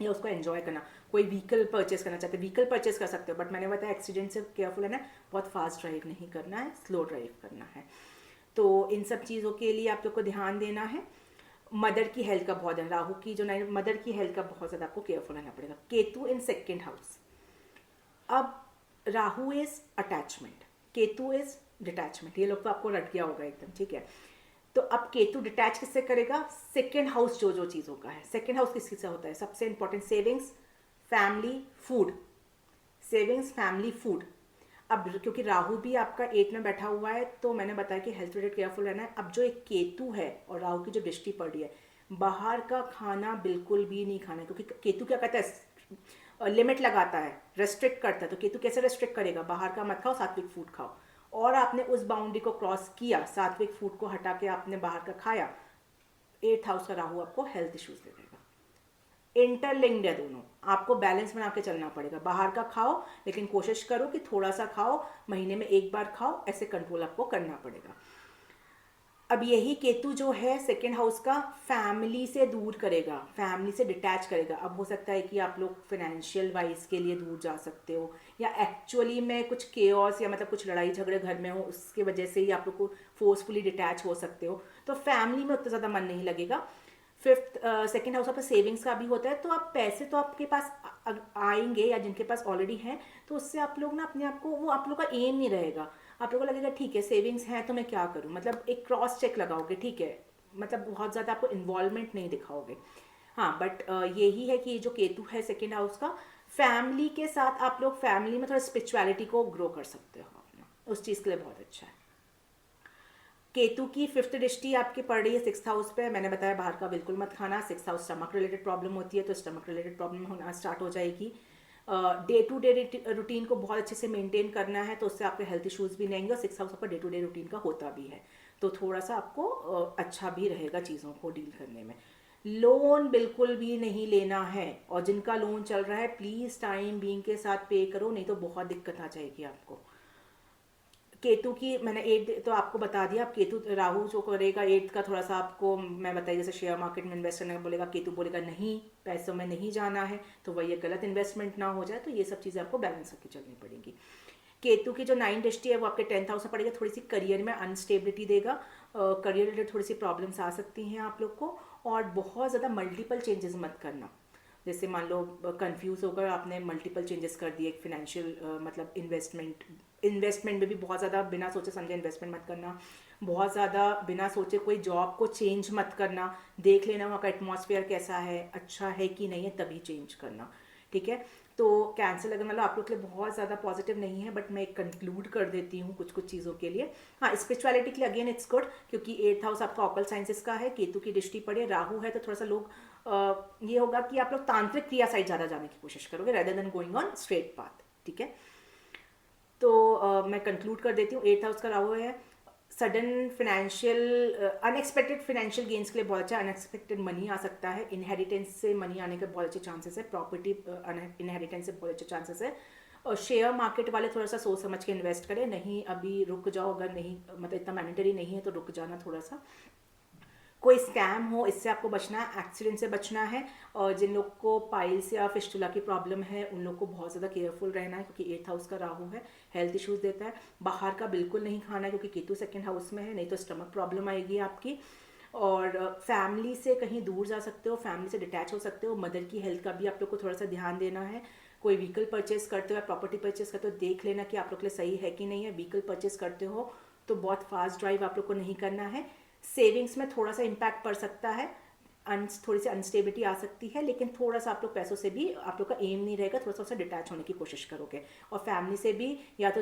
या उसको एंजॉय करना। कोई व्हीकल परचेस करना चाहते हैं, व्हीकल परचेस कर सकते हो, बट मैंने बताया एक्सीडेंट से केयरफुल है ना, बहुत फास्ट ड्राइव नहीं करना है, स्लो ड्राइव करना है। तो इन सब चीज़ों के लिए आप लोग को ध्यान देना है। मदर की हेल्थ का बहुत ध्यान, राहु की जो मदर की हेल्थ का बहुत ज़्यादा आपको केयरफुल रहना पड़ेगा। केतु इन 2nd हाउस, अब Rahu is attachment, Ketu is detachment, ये लोग तो आपको रट गया होगा एकदम, ठीक है। तो अब केतु डिटैच किससे करेगा? 2nd हाउस जो चीज़ों का है। 2nd हाउस किस से होता है? सबसे important savings, family, food, savings, family, food. अब क्योंकि राहु भी आपका 8 में बैठा हुआ है, तो मैंने बताया कि हेल्थ रिलेटेड केयरफुल रहना है। अब जो एक केतु है और राहु की जो दृष्टि पड़ रही है, बाहर का खाना बिल्कुल भी नहीं खाना है, क्योंकि केतु क्या कहता है, लिमिट लगाता है, रेस्ट्रिक्ट करता है। तो केतु कैसे रेस्ट्रिक्ट करेगा? बाहर का मत खाओ, सात्विक फूड खाओ। और आपने उस बाउंड्री को क्रॉस किया, सात्विक फूड को हटा के आपने बाहर का खाया, 8th हाउस का राहु आपको हेल्थ इश्यूज दे देगा। इंटरलिंक्ड है दोनों, आपको बैलेंस बना के चलना पड़ेगा। बाहर का खाओ, लेकिन कोशिश करो कि थोड़ा सा खाओ, महीने में 1 बार खाओ, ऐसे कंट्रोल आपको करना पड़ेगा। अब यही केतु जो है 2nd हाउस का फैमिली से दूर करेगा, फैमिली से डिटैच करेगा। अब हो सकता है कि आप लोग फाइनेंशियल वाइज के लिए दूर जा सकते हो, या एक्चुअली में कुछ केओस या मतलब कुछ लड़ाई झगड़े घर में हो, उसके वजह से ही आप लोग को फोर्सफुली डिटैच हो सकते हो। तो फैमिली में उतना ज़्यादा मन नहीं लगेगा। फिफ्थ सेकेंड हाउस आपका सेविंग्स का भी होता है, तो आप पैसे तो आपके पास आएंगे, या जिनके पास ऑलरेडी हैं तो उससे आप लोग ना अपने आप को, वो आप लोग का एम नहीं रहेगा, आप लोगों को लगेगा ठीक है सेविंग्स हैं तो मैं क्या करूं, मतलब एक क्रॉस चेक लगाओगे, ठीक है, मतलब बहुत ज़्यादा आपको इन्वॉल्वमेंट नहीं दिखाओगे। हाँ बट यही है कि ये जो केतु है सेकेंड हाउस का, फैमिली के साथ आप लोग फैमिली में थोड़ा स्पिरिचुअलिटी को ग्रो कर सकते हो अपना, उस चीज़ के लिए बहुत अच्छा है। केतु की फिफ्थ दृष्टि आपकी पड़ रही है सिक्स हाउस पे। मैंने बताया बाहर का बिल्कुल मत खाना, six house stomach related problem होती है तो स्टमक रिलेटेड प्रॉब्लम होना स्टार्ट हो जाएगी। डे टू डे रूटीन को बहुत अच्छे से मेंटेन करना है तो उससे आपके हेल्थ इश्यूज भी नहीं आएंगे, और सिक्स हाउस आपका डे टू डे रूटीन का होता भी है तो थोड़ा सा आपको अच्छा भी रहेगा चीज़ों को डील करने में। लोन बिल्कुल भी नहीं लेना है, और जिनका लोन चल रहा है प्लीज़ टाइम बीइंग के साथ पे करो, नहीं तो बहुत दिक्कत आ जाएगी आपको। केतु की मैंने एट तो आपको बता दिया, अब केतु राहु जो करेगा एट्थ का थोड़ा सा आपको मैं बताइए, जैसे शेयर मार्केट में इन्वेस्ट करने का बोलेगा, केतु बोलेगा नहीं पैसों में नहीं जाना है, तो वही एक गलत इन्वेस्टमेंट ना हो जाए, तो ये सब चीज़ें आपको बैलेंस करके चलनी पड़ेगी। केतु की जो 9 दृष्टि है वो आपके 10th हाउस में पड़ेगा, थोड़ी सी करियर में अनस्टेबिलिटी देगा, करियर रिलेटेड थोड़ी सी प्रॉब्लम्स आ सकती हैं आप लोग को, और बहुत ज़्यादा मल्टीपल चेंजेस मत करना। जैसे मान लो कंफ्यूज होकर आपने मल्टीपल चेंजेस कर दिए फिनेंशियल मतलब इन्वेस्टमेंट में भी बहुत ज़्यादा बिना सोचे समझे इन्वेस्टमेंट मत करना, बहुत ज़्यादा बिना सोचे कोई जॉब को चेंज मत करना, देख लेना वहाँ का एटमॉस्फेयर कैसा है, अच्छा है कि नहीं है, तभी चेंज करना, ठीक है। तो कैंसर लगने वाला आप लोग के लिए बहुत ज़्यादा पॉजिटिव नहीं है, बट मैं कंक्लूड कर देती हूँ कुछ कुछ चीज़ों के लिए। हाँ स्पिरिचुअलिटी के लिए अगेन इट्स गुड, क्योंकि एट्थ हाउस आपका ऑकल साइंसेस का है, केतु की दृष्टि पड़े, राहु है, तो थोड़ा सा लोग ये होगा कि आप लोग तांत्रिक क्रिया साइड ज़्यादा जाने की कोशिश करोगे rather than going on straight path, ठीक है। तो मैं कंक्लूड कर देती हूँ, एट्थ हाउस का राहु है, sudden financial unexpected financial gains के लिए बहुत अच्छा, अनएक्सपेक्टेड मनी आ सकता है, इनहेरिटेंस से मनी आने के बहुत अच्छे चांसेस है, प्रॉपर्टी इनहेरिटेंस से बहुत अच्छे चांसेस है, और शेयर मार्केट वाले थोड़ा सा सोच समझ के इन्वेस्ट करें, नहीं अभी रुक जाओ, अगर नहीं मतलब इतना मैंडेटरी नहीं है तो रुक जाना थोड़ा सा। कोई स्कैम हो इससे आपको बचना है, एक्सीडेंट से बचना है, और जिन लोग को पाइल्स या फिस्टुला की प्रॉब्लम है उन लोग को बहुत ज़्यादा केयरफुल रहना है, क्योंकि एट्थ हाउस का राहु है, हेल्थ इश्यूज देता है। बाहर का बिल्कुल नहीं खाना है क्योंकि केतु सेकेंड हाउस में है, नहीं तो स्टमक प्रॉब्लम आएगी आपकी। और फैमिली से कहीं दूर जा सकते हो, फैमिली से डिटैच हो सकते हो, मदर की हेल्थ का भी आप लोग को थोड़ा सा ध्यान देना है। कोई व्हीकल परचेस करते हो या प्रॉपर्टी परचेस करते हो, देख लेना कि आप लोग के लिए सही है कि नहीं है। व्हीकल परचेस करते हो तो बहुत फास्ट ड्राइव आप लोग को नहीं करना है। सेविंग्स में थोड़ा सा इम्पैक्ट पड़ सकता है, थोड़ी सी अनस्टेबिलिटी आ सकती है, लेकिन थोड़ा सा आप लोग पैसों से भी आप लोग का एम नहीं रहेगा, थोड़ा सा डिटैच होने की कोशिश करोगे, और फैमिली से भी या तो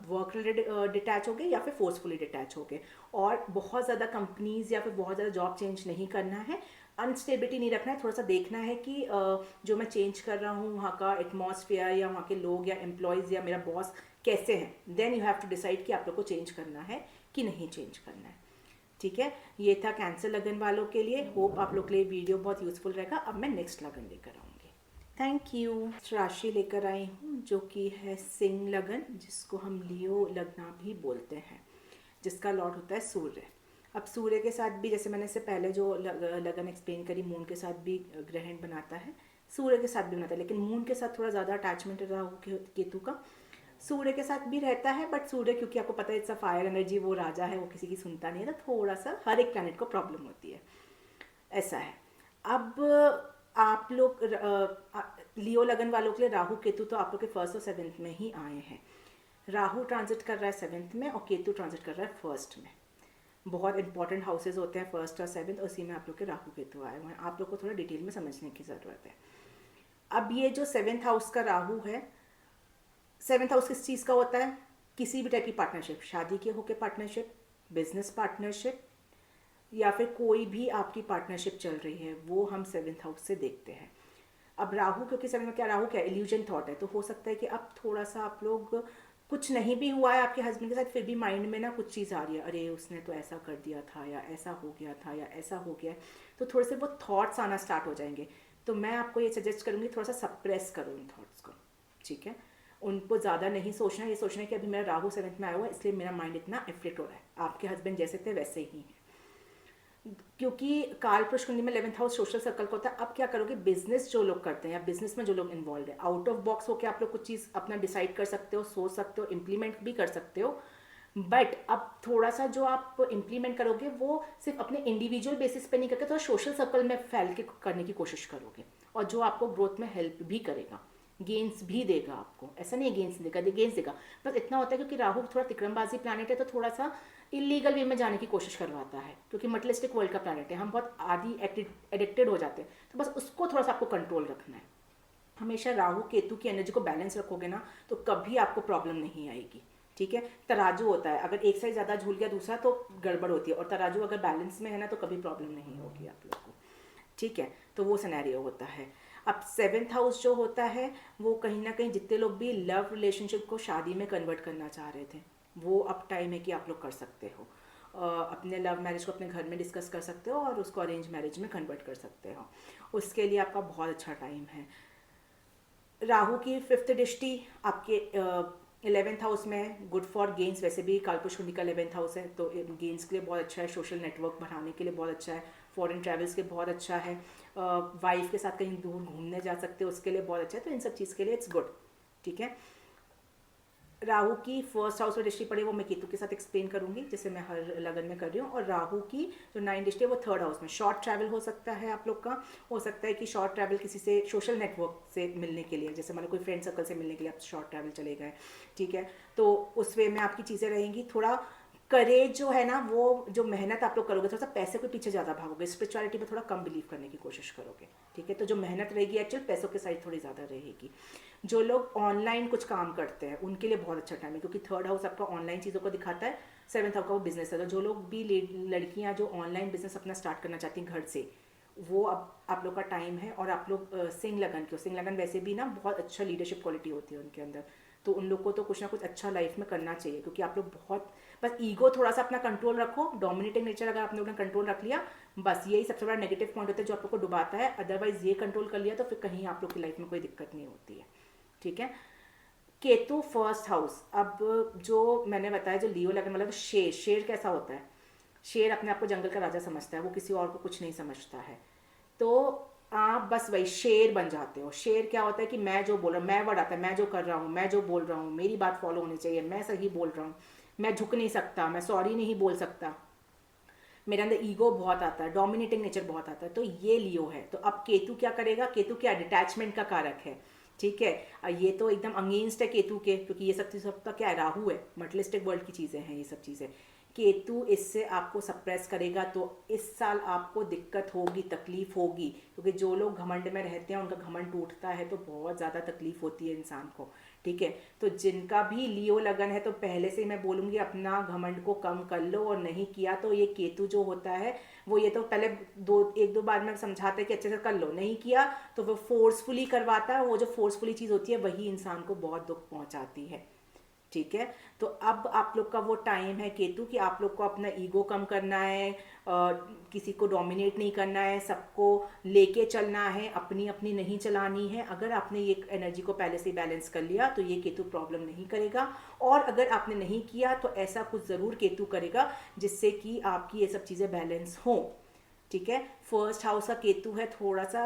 वर्क रिलेटेड डिटैच होगे या फिर फोर्सफुली डिटैच होगे, और बहुत ज़्यादा कंपनीज या फिर बहुत ज़्यादा जॉब चेंज नहीं करना है, अनस्टेबिलिटी नहीं रखना है, थोड़ा सा देखना है कि जो मैं चेंज कर रहा हूँ वहाँ का एटमॉस्फेयर या वहाँ के लोग या एम्प्लॉयज़ या मेरा बॉस कैसे हैं, then you have to decide कि आप लोग को चेंज करना है कि नहीं चेंज करना है, ठीक है। ये था कैंसर लगन वालों के लिए, होप आप लोग के लिए वीडियो बहुत यूजफुल रहेगा। अब मैं नेक्स्ट लगन लेकर आऊँगी। Thank you. राशि लेकर आई हूँ जो कि है सिंह लगन, जिसको हम लियो लगना भी बोलते हैं, जिसका लॉर्ड होता है सूर्य। अब सूर्य के साथ भी, जैसे मैंने इससे पहले जो लगन एक्सप्लेन करी, मून के साथ भी ग्रहण बनाता है, सूर्य के साथ भी बनाता है, लेकिन मून के साथ थोड़ा ज़्यादा अटैचमेंट राहु केतु का। सूर्य के साथ भी रहता है, बट सूर्य क्योंकि आपको पता है इट्स अ फायर एनर्जी, वो राजा है, वो किसी की सुनता नहीं है, तो थोड़ा सा हर एक प्लैनेट को प्रॉब्लम होती है, ऐसा है। अब आप लोग लियो लगन वालों के लिए राहु केतु तो आप लोग के फर्स्ट और सेवेंथ में ही आए हैं। राहु ट्रांजिट कर रहा है सेवेंथ में और केतु ट्रांजिट कर रहा है फर्स्ट में। बहुत इंपॉर्टेंट हाउसेज होते हैं फर्स्ट और सेवेंथ, उसी में आप लोग के राहु केतु आए हुए हैं, आप लोग को थोड़ा डिटेल में समझने की ज़रूरत है। अब ये जो सेवेंथ हाउस का राहु है, सेवेंथ हाउस किस चीज़ का होता है? किसी भी टाइप की पार्टनरशिप, शादी के होके पार्टनरशिप, बिजनेस पार्टनरशिप, या फिर कोई भी आपकी पार्टनरशिप चल रही है, वो हम सेवेंथ हाउस से देखते हैं। अब राहु, क्योंकि सेवेंथ में क्या, राहु क्या इल्यूजन थॉट है, तो हो सकता है कि अब थोड़ा सा आप लोग, कुछ नहीं भी हुआ है आपके हस्बैंड के साथ, फिर भी माइंड में ना कुछ चीज़ आ रही है, अरे उसने तो ऐसा कर दिया था, या ऐसा हो गया था, या ऐसा हो गया है, तो थोड़े से वो थॉट्स आना स्टार्ट हो जाएंगे। तो मैं आपको ये सजेस्ट करूँगी थोड़ा सा सप्रेस करो उन थॉट्स को, ठीक है। उनको ज़्यादा नहीं सोचना, ये सोचना है कि अभी मेरा राहु सेवेंथ में आया हुआ है इसलिए मेरा माइंड इतना एफ्लिक्ट हो रहा है। आपके हस्बैंड जैसे थे वैसे ही हैं, क्योंकि काल पुरुष कुंडली में 11th हाउस सोशल सर्कल का होता है। अब क्या करोगे, बिजनेस जो लोग करते हैं या बिजनेस में जो लोग इन्वॉल्व है, आउट ऑफ बॉक्स होकर आप लोग कुछ चीज़ अपना डिसाइड कर सकते हो, सोच सकते हो, इम्प्लीमेंट भी कर सकते हो, बट अब थोड़ा सा जो आप इम्प्लीमेंट करोगे वो सिर्फ अपने इंडिविजुअल बेसिस पे नहीं करके थोड़ा सोशल सर्कल में फैल के करने की कोशिश करोगे, और जो आपको ग्रोथ में हेल्प भी करेगा, गेंस भी देगा आपको। ऐसा नहीं है गेंस देगा, गेंस देगा, बस इतना होता है क्योंकि राहु थोड़ा तिक्रमबाजी प्लानट है तो थोड़ा सा इलीगल वे में जाने की कोशिश करवाता है, क्योंकि मटलिस्टिक वर्ल्ड का प्लानट है, हम बहुत आदि एडिक्टेड हो जाते हैं, तो बस उसको थोड़ा सा आपको कंट्रोल रखना है। हमेशा राहु केतु की एनर्जी को बैलेंस रखोगे ना तो कभी आपको प्रॉब्लम नहीं आएगी। ठीक है, तराजू होता है, अगर एक साइड ज़्यादा झूल गया दूसरा तो गड़बड़ होती है, और तराजू अगर बैलेंस में है ना तो कभी प्रॉब्लम नहीं होगी आप लोग को। ठीक है, तो वो सिनेरियो होता है। अब 7th हाउस जो होता है वो कहीं ना कहीं जितने लोग भी लव रिलेशनशिप को शादी में कन्वर्ट करना चाह रहे थे, वो अब टाइम है कि आप लोग कर सकते हो। अपने लव मैरिज को अपने घर में डिस्कस कर सकते हो और उसको अरेंज मैरिज में कन्वर्ट कर सकते हो, उसके लिए आपका बहुत अच्छा टाइम है। राहु की 5th दृष्टि आपके 11th हाउस में, गुड फॉर गेंस, वैसे भी कालपुरुष कुंडली का 11th हाउस है तो गेंस के लिए बहुत अच्छा है, सोशल नेटवर्क बढ़ाने के लिए बहुत अच्छा है, फॉरेन ट्रैवल्स के लिए बहुत अच्छा है, वाइफ के साथ कहीं दूर घूमने जा सकते हो उसके लिए बहुत अच्छा है, तो इन सब चीज़ के लिए इट्स गुड। ठीक है, राहु की 1st हाउस में दृष्टि पड़े वो मैं केतु के साथ एक्सप्लेन करूंगी, जैसे मैं हर लगन में कर रही हूँ। और राहु की जो 9 दृष्टि है वो 3rd हाउस में, शॉर्ट ट्रैवल हो सकता है आप लोग का, हो सकता है कि शॉर्ट ट्रैवल किसी से सोशल नेटवर्क से मिलने के लिए, जैसे मतलब कोई फ्रेंड सर्कल से मिलने के लिए आप शॉर्ट ट्रैवल चले गए। ठीक है, तो उस वे में आपकी चीज़ें रहेंगी। थोड़ा करेज जो है ना, वो जो मेहनत आप लोग करोगे, थोड़ा सा पैसे के पीछे ज़्यादा भागोगे, स्पिरिचुअलिटी में थोड़ा कम बिलीव करने की कोशिश करोगे। ठीक है, तो जो मेहनत रहेगी एक्चुअल पैसों के साइड थोड़ी ज़्यादा रहेगी। जो लोग ऑनलाइन कुछ काम करते हैं उनके लिए बहुत अच्छा टाइम है, क्योंकि 3rd हाउस आपका ऑनलाइन चीज़ों को दिखाता है, 7th हाउस का वो बिजनेस है, तो जो लोग भी लड़कियां जो ऑनलाइन बिजनेस अपना स्टार्ट करना चाहती हैं घर से, वो अब आप लोग का टाइम है। और आप लोग सिंह लगन के हो, सिंह लगन वैसे भी ना बहुत अच्छा लीडरशिप क्वालिटी होती है उनके अंदर, तो उन लोग को तो कुछ ना कुछ अच्छा लाइफ में करना चाहिए, क्योंकि आप लोग बहुत, बस ईगो थोड़ा सा अपना कंट्रोल रखो, डोमिनेटिंग नेचर अगर आप लोगों ने कंट्रोल रख लिया, बस यही सबसे बड़ा नेगेटिव पॉइंट होता है जो आप लोग को डुबाता है, अदरवाइज ये कंट्रोल कर लिया तो फिर कहीं आप लोग की लाइफ में कोई दिक्कत नहीं होती है। ठीक है, केतु 1st हाउस, अब जो मैंने बताया जो लियो लगन मतलब शेर, शेर कैसा होता है, शेर अपने आप को जंगल का राजा समझता है, वो किसी और को कुछ नहीं समझता है, तो आप बस वही शेर बन जाते हो। शेर क्या होता है कि मैं जो बोल रहा हूँ, मैं वर्ड आता है, मैं जो कर रहा हूँ, मैं जो बोल रहा हूँ, मेरी बात फॉलो होनी चाहिए, मैं सही बोल रहा हूँ, मैं झुक नहीं सकता, मैं सॉरी नहीं बोल सकता, मेरे अंदर ईगो बहुत आता है, डोमिनेटिंग नेचर बहुत आता है, तो ये लियो है। तो अब केतु क्या करेगा, केतु क्या डिटैचमेंट का कारक है। ठीक है, ये तो एकदम अगेंस्ट है केतु के, क्योंकि ये सब का क्या है, राहु है, मटलिस्टिक वर्ल्ड की चीज़ें हैं ये सब चीज़ें। केतु इससे आपको सप्रेस करेगा, तो इस साल आपको दिक्कत होगी, तकलीफ होगी, क्योंकि जो लोग घमंड में रहते हैं उनका घमंड टूटता है तो बहुत ज़्यादा तकलीफ होती है इंसान को। ठीक है, तो जिनका भी लियो लगन है तो पहले से ही मैं बोलूँगी अपना घमंड को कम कर लो, और नहीं किया तो ये केतु जो होता है वो ये तो पहले एक दो बार में समझाता है कि अच्छे से कर लो, नहीं किया तो वो फोर्सफुली करवाता है, वो जो फोर्सफुली चीज़ होती है वही इंसान को बहुत दुख पहुंचाती है। ठीक है, तो अब आप लोग का वो टाइम है केतु कि आप लोग को अपना ईगो कम करना है, किसी को डोमिनेट नहीं करना है, सबको लेके चलना है, अपनी अपनी नहीं चलानी है। अगर आपने ये एनर्जी को पहले से बैलेंस कर लिया तो ये केतु प्रॉब्लम नहीं करेगा, और अगर आपने नहीं किया तो ऐसा कुछ ज़रूर केतु करेगा जिससे कि आपकी ये सब चीज़ें बैलेंस हों। ठीक है, 1st हाउस का केतु है थोड़ा सा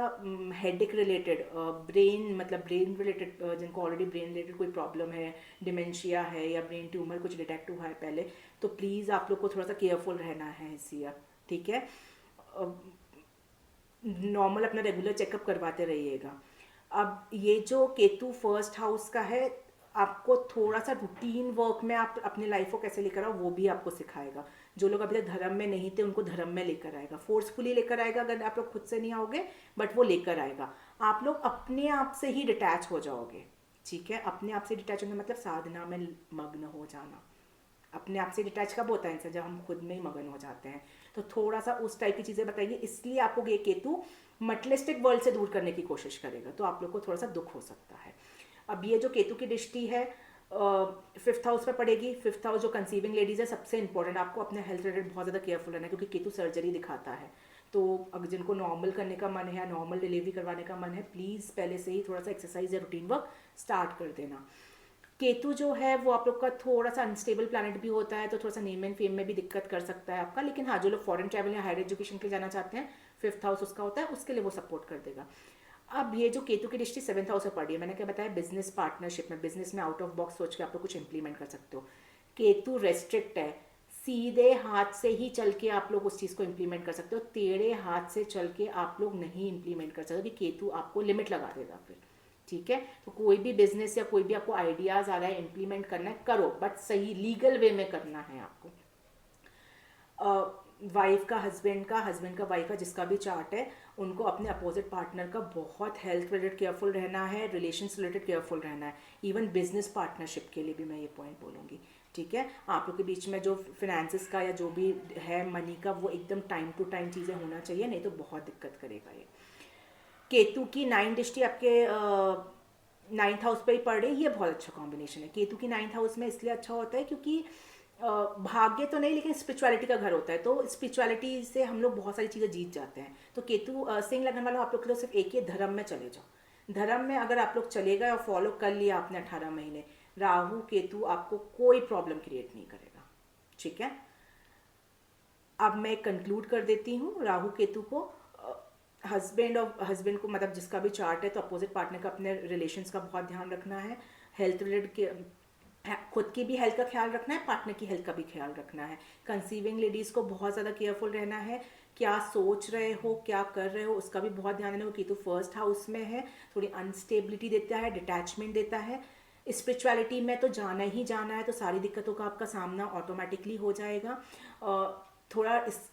हेडिक रिलेटेड, ब्रेन मतलब ब्रेन रिलेटेड, जिनको ऑलरेडी ब्रेन रिलेटेड कोई प्रॉब्लम है, डिमेंशिया है या ब्रेन ट्यूमर कुछ डिटेक्ट हुआ है पहले, तो प्लीज़ आप लोग को थोड़ा सा केयरफुल रहना है इस ईयर। ठीक है, नॉर्मल अपना रेगुलर चेकअप करवाते रहिएगा। अब ये जो केतु 1st हाउस का है, आपको थोड़ा सा रूटीन वर्क में आप अपनी लाइफ को कैसे लेकर आओ वो भी आपको सिखाएगा। जो लोग अभी तक धर्म में नहीं थे उनको धर्म में लेकर आएगा, फोर्सफुली लेकर आएगा, अगर आप लोग खुद से नहीं आओगे, बट वो लेकर आएगा। आप लोग अपने आप से ही डिटैच हो जाओगे। ठीक है, अपने आप से डिटैच होना मतलब साधना में मग्न हो जाना। अपने आप से डिटैच कब होता है इंसान, जब हम खुद में ही मगन हो जाते हैं। तो थोड़ा सा उस टाइप की चीज़ें बताएंगे, इसलिए आपको ये केतु मटलिस्टिक वर्ल्ड से दूर करने की कोशिश करेगा, तो आप लोग को थोड़ा सा दुख हो सकता है। अब ये जो केतु की दृष्टि है 5th हाउस में पड़ेगी। 5th हाउस जो कंसीविंग लेडीज़ है, सबसे इंपॉर्टेंट आपको अपने हेल्थ रिलेटेड बहुत ज़्यादा केयरफुल रहना है, क्योंकि केतु सर्जरी दिखाता है। तो अगर जिनको नॉर्मल करने का मन है या नॉर्मल डिलीवरी करवाने का मन है, प्लीज़ पहले से ही थोड़ा सा एक्सरसाइज या रूटीन वर्क स्टार्ट कर देना। केतु जो है वो आप लोग का थोड़ा सा अनस्टेबल प्लैनेट भी होता है, तो थोड़ा सा नेम एंड फेम में भी दिक्कत कर सकता है आपका, लेकिन हाँ जो लोग फॉरेन ट्रैवल या हायर एजुकेशन के लिए जाना चाहते हैं, 5th हाउस उसका होता है, उसके लिए वो सपोर्ट कर देगा। अब ये जो केतु की दृष्टि 7th हाउस से पड़ी है, मैंने क्या बताया, बिजनेस पार्टनरशिप में, बिजनेस में आउट ऑफ बॉक्स सोच के आप लोग कुछ इंप्लीमेंट कर सकते हो। केतु रेस्ट्रिक्ट है, सीधे हाथ से ही चल के आप लोग उस चीज़ को इम्प्लीमेंट कर सकते हो, टेढ़े हाथ से चल के आप लोग नहीं इम्प्लीमेंट कर सकते, कि केतु आपको लिमिट लगा देगा फिर। ठीक है, तो कोई भी बिजनेस या कोई भी आपको आइडियाज़ आ रहा है इम्प्लीमेंट करना है, करो, बट सही लीगल वे में करना है आपको। वाइफ का हस्बैंड का वाइफ का जिसका भी चार्ट है, उनको अपने अपोजिट पार्टनर का बहुत हेल्थ रिलेटेड केयरफुल रहना है, रिलेशंस रिलेटेड केयरफुल रहना है, इवन बिजनेस पार्टनरशिप के लिए भी मैं ये पॉइंट बोलूँगी। ठीक है, आप लोग के बीच में जो फिनेंसिस का या जो भी है मनी का, वो एकदम टाइम टू टाइम चीज़ें होना चाहिए, नहीं तो बहुत दिक्कत करेगा ये। केतु की 9 दृष्टि आपके 9th हाउस पे ही पड़ रही, ये बहुत अच्छा कॉम्बिनेशन है। केतु की 9th हाउस में इसलिए अच्छा होता है क्योंकि भाग्य तो नहीं, लेकिन स्पिरिचुअलिटी का घर होता है, तो स्पिरिचुअलिटी से हम लोग बहुत सारी चीज़ें जीत जाते हैं। तो केतु सिंह लगन वालों, आप लोग के लिए सिर्फ एक ही, धर्म में चले जाओ। धर्म में अगर आप लोग चले गए और फॉलो कर लिया आपने 18 महीने, राहु केतु आपको कोई प्रॉब्लम क्रिएट नहीं करेगा। ठीक है, अब मैं कंक्लूड कर देती हूँ राहु केतु को। हस्बैंड को मतलब जिसका भी चार्ट है, तो अपोजिट पार्टनर का अपने रिलेशंस का बहुत ध्यान रखना है, हेल्थ रिलेटेड के खुद की भी हेल्थ का ख्याल रखना है, पार्टनर की हेल्थ का भी ख्याल रखना है। कंसीविंग लेडीज़ को बहुत ज़्यादा केयरफुल रहना है, क्या सोच रहे हो, क्या कर रहे हो, उसका भी बहुत ध्यान देना हो। केतु फर्स्ट हाउस में है, थोड़ी अनस्टेबिलिटी देता है, डिटैचमेंट देता है। स्पिरिचुअलिटी में तो जाना ही जाना है, तो सारी दिक्कतों का आपका सामना ऑटोमेटिकली हो जाएगा। थोड़ा इस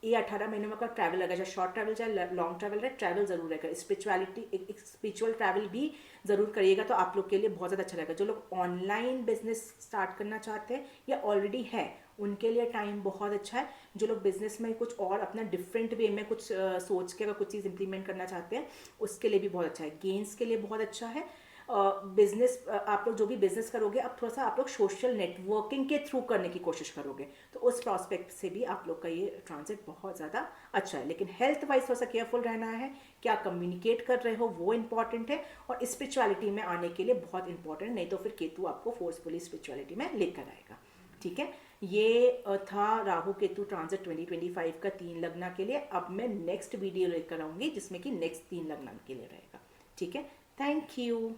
ये 18 महीनों में का ट्रैवल रहेगा, चाहे शॉर्ट ट्रैवल चाहे लॉन्ग ट्रैवल रहे, ट्रैवल जरूर रहेगा। स्पिरिचुअलिटी एक स्पिरिचुअल ट्रैवल भी जरूर करिएगा, तो आप लोग के लिए बहुत ज़्यादा अच्छा रहेगा। जो लोग ऑनलाइन बिजनेस स्टार्ट करना चाहते हैं या ऑलरेडी है, उनके लिए टाइम बहुत अच्छा है। जो लोग बिजनेस में कुछ और अपना डिफरेंट वे में कुछ सोच के अगर कुछ चीज़ इंप्लीमेंट करना चाहते हैं, उसके लिए भी बहुत अच्छा है। गेम्स के लिए बहुत अच्छा है। बिजनेस आप लोग जो भी बिजनेस करोगे, अब थोड़ा सा आप लोग सोशल नेटवर्किंग के थ्रू करने की कोशिश करोगे, तो उस प्रॉस्पेक्ट से भी आप लोग का ये ट्रांजिट बहुत ज़्यादा अच्छा है। लेकिन हेल्थ वाइज थोड़ा सा केयरफुल रहना है, क्या कम्युनिकेट कर रहे हो वो इंपॉर्टेंट है, और स्पिरिचुअलिटी में आने के लिए बहुत इंपॉर्टेंट, नहीं तो फिर केतु आपको फोर्सफुली स्पिरिचुअलिटी में लेकर आएगा। ठीक है, ये था राहु केतु ट्रांजिट 2025 का 3 लग्न के लिए। अब मैं नेक्स्ट वीडियो लेकर आऊँगी जिसमें कि नेक्स्ट 3 लग्न के लिए रहेगा। ठीक है, थैंक यू।